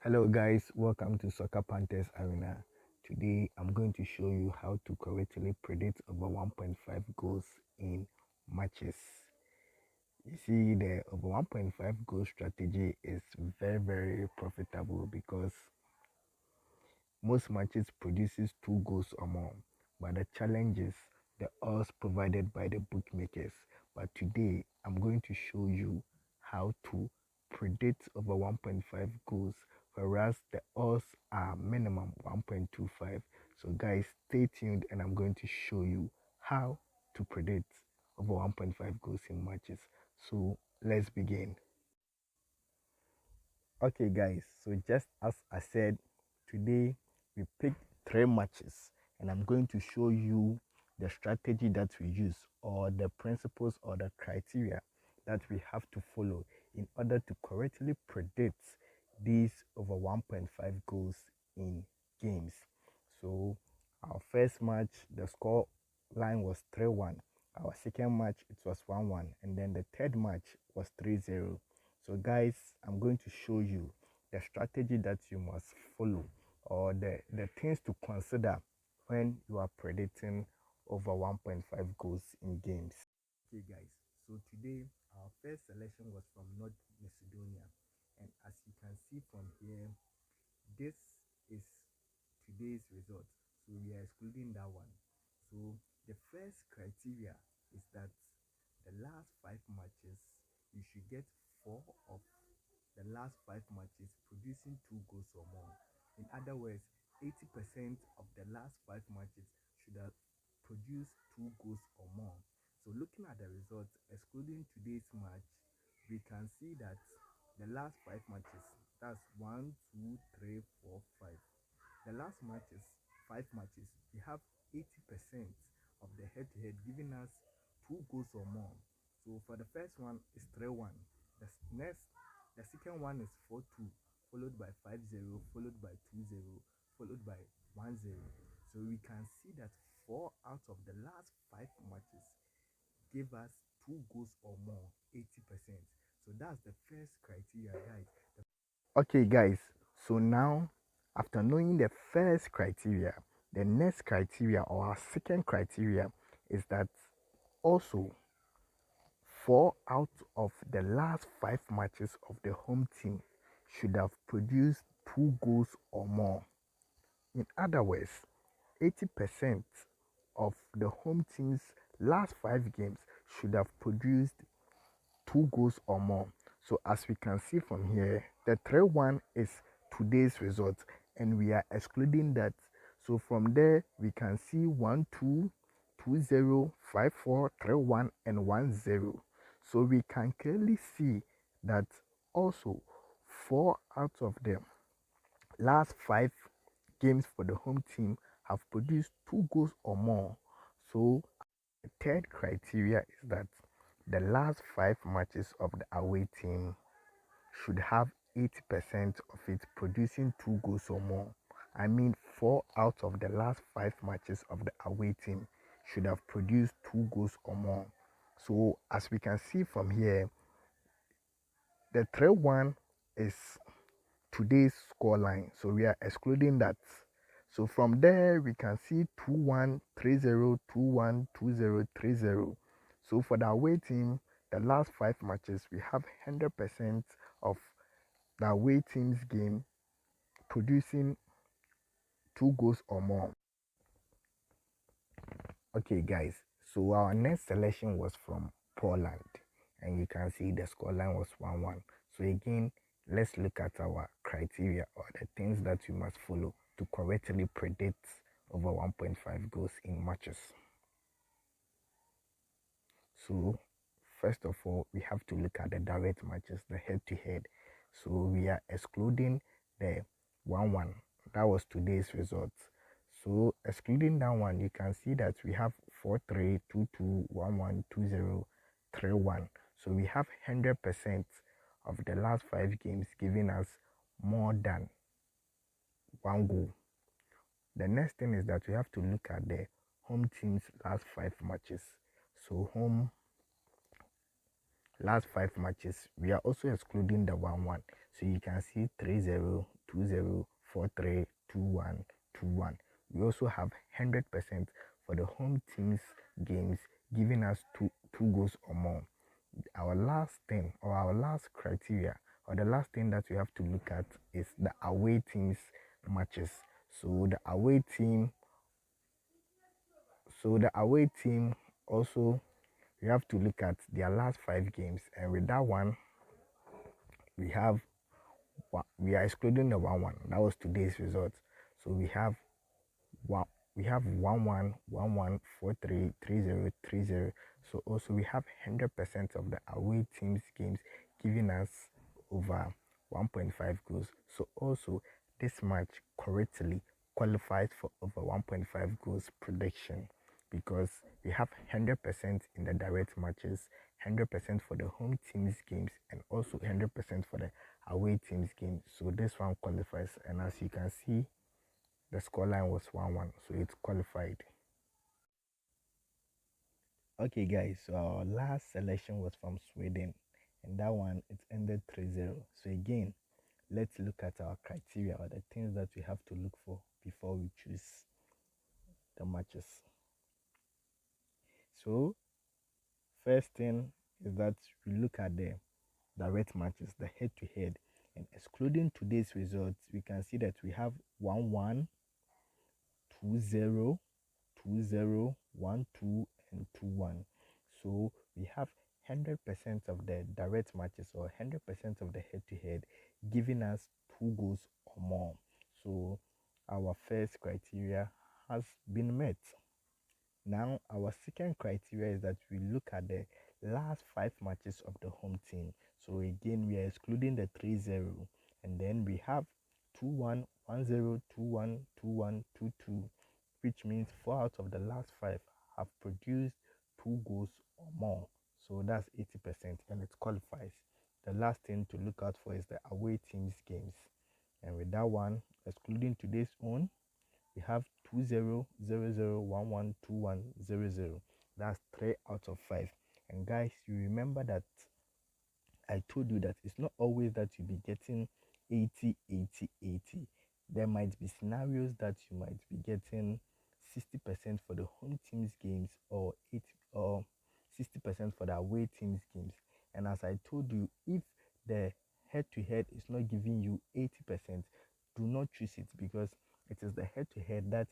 Hello guys, welcome to Soccer Panthers Arena. Today I'm going to show you how to correctly predict over 1.5 goals in matches. You see, the over 1.5 goal strategy is very profitable because most matches produces 2 goals or more, but the challenge is the odds provided by the bookmakers. But today I'm going to show you how to predict over 1.5 goals, whereas the odds are minimum 1.25. So guys, stay tuned and I'm going to show you how to predict over 1.5 goals in matches. So let's begin. Okay, guys, so just as I said, today we picked 3 matches, and I'm going to show you the strategy that we use, or the principles or the criteria that we have to follow in order to correctly predict these over 1.5 goals in games. So, our first match, the score line was 3-1. Our second match, it was 1-1, and then the third match was 3-0. So guys, I'm going to show you the strategy that you must follow, or the things to consider when you are predicting over 1.5 goals in games. Okay guys, so today our first selection was from North Macedonia, and as you can see from here, this is today's result. So we are excluding that one. So the first criteria is that the last 5 matches, you should get 4 of the last 5 matches producing 2 goals or more. In other words, 80% of the last 5 matches should have produced 2 goals or more. So looking at the results, excluding today's match, we can see that the last 5 matches, that's 1, 2, 3, 4, 5. The last matches, 5 matches, we have 80% of the head-to-head giving us 2 goals or more. So for the first one is 3-1. The second one is 4-2, followed by 5-0, followed by 2-0, followed by 1-0. So we can see that 4 out of the last 5 matches gave us 2 goals or more, 80%. So that's the first criteria, guys. Okay, guys, so now after knowing the first criteria, the next criteria or our second criteria is that also 4 out of the last 5 matches of the home team should have produced 2 goals or more. In other words, 80% of the home team's last 5 games should have produced 2 goals or more. So as we can see from here, the 3-1 is today's result, and we are excluding that. So from there we can see 1-2, 2-0, 5-4, 3-1, and 1-0. So we can clearly see that also 4 out of the last 5 games for the home team have produced 2 goals or more. So the third criteria is that the last 5 matches of the away team should have 80% of it producing 2 goals or more. I mean, 4 out of the last 5 matches of the away team should have produced 2 goals or more. So, as we can see from here, the 3-1 is today's scoreline. So, we are excluding that. So, from there, we can see 2-1, 3-0, 2-1, 2-0, 3-0. So, for the away team, the last 5 matches, we have 100% of the away team's game producing 2 goals or more. Okay, guys, so our next selection was from Poland, and you can see the scoreline was 1-1. So, again, let's look at our criteria or the things that we must follow to correctly predict over 1.5 goals in matches. So, first of all, we have to look at the direct matches, the head to head. So, we are excluding the 1-1. That was today's result. So, excluding that one, you can see that we have 4-3, 2-2, 1-1, 2-0, 3-1. So, we have 100% of the last 5 games giving us more than 1 goal. The next thing is that we have to look at the home team's last 5 matches. So, home last 5 matches, we are also excluding the 1-1. So you can see 3-0, 2-0, 4-3, 2-1, 2-1. We also have 100% for the home team's games, giving us two goals or more. Our last thing, or our last criteria, or the last thing that we have to look at is the away team's matches. So the away team also, we have to look at their last 5 games, and with that one we are excluding the 1-1. That was today's result. So we have 1-1, 1-1, 4-3, 3-0, 3-0. So also we have 100% of the away team's games, giving us over 1.5 goals. So also this match correctly qualifies for over 1.5 goals prediction, because we have 100% in the direct matches, 100% for the home team's games, and also 100% for the away team's games. So this one qualifies, and as you can see, the scoreline was 1-1, so it's qualified. Okay, guys, so our last selection was from Sweden, and that one it ended 3-0. So again, let's look at our criteria, or the things that we have to look for before we choose the matches. So first thing is that we look at the direct matches, the head-to-head, and excluding today's results, we can see that we have 1-1, 2-0, 2-0, 1-2, and 2-1. So we have 100% of the direct matches, or 100% of the head-to-head, giving us 2 goals or more. So our first criteria has been met. Now our second criteria is that we look at the last 5 matches of the home team. So again, we are excluding the 3-0, and then we have 2-1, 1-0, 2-1, 2-1, 2-2, which means 4 out of the last 5 have produced 2 goals or more. So that's 80%, and it qualifies. The last thing to look out for is the away team's games, and with that one, excluding today's own, we have 2-0, 0-0, 1-1, 2-1, 0-0. That's 3 out of 5. And guys, you remember that I told you that it's not always that you'll be getting 80, 80, 80. There might be scenarios that you might be getting 60% for the home team's games, or 80 or 60% for the away team's games. And as I told you, if the head-to-head is not giving you 80%, do not choose it, because it is the head-to-head that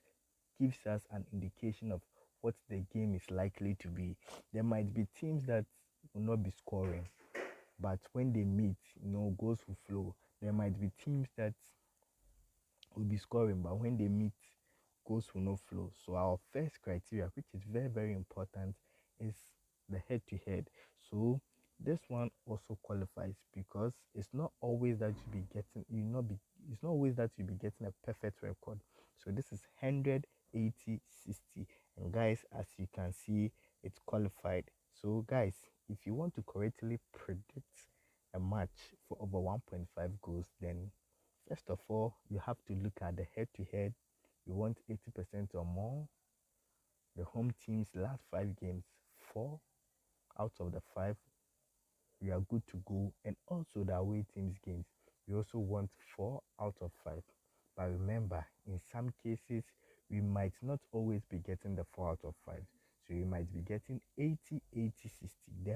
gives us an indication of what the game is likely to be. There might be teams that will not be scoring, but when they meet, goals will flow. There might be teams that will be scoring, but when they meet, goals will not flow. So our first criteria, which is very, very important, is the head-to-head. So this one also qualifies, because it's not always that it's not always that you'll be getting a perfect record. So this is 100, 80, 60, and guys, as you can see, it's qualified. So guys, if you want to correctly predict a match for over 1.5 goals, then first of all, you have to look at the head-to-head. You want 80% or more. The home team's last 5 games, 4 out of the 5, we are good to go. And also the away team's games, we also want 4 out of 5. But remember, in some cases, we might not always be getting the 4 out of 5. So you might be getting 80, 80, 60. Then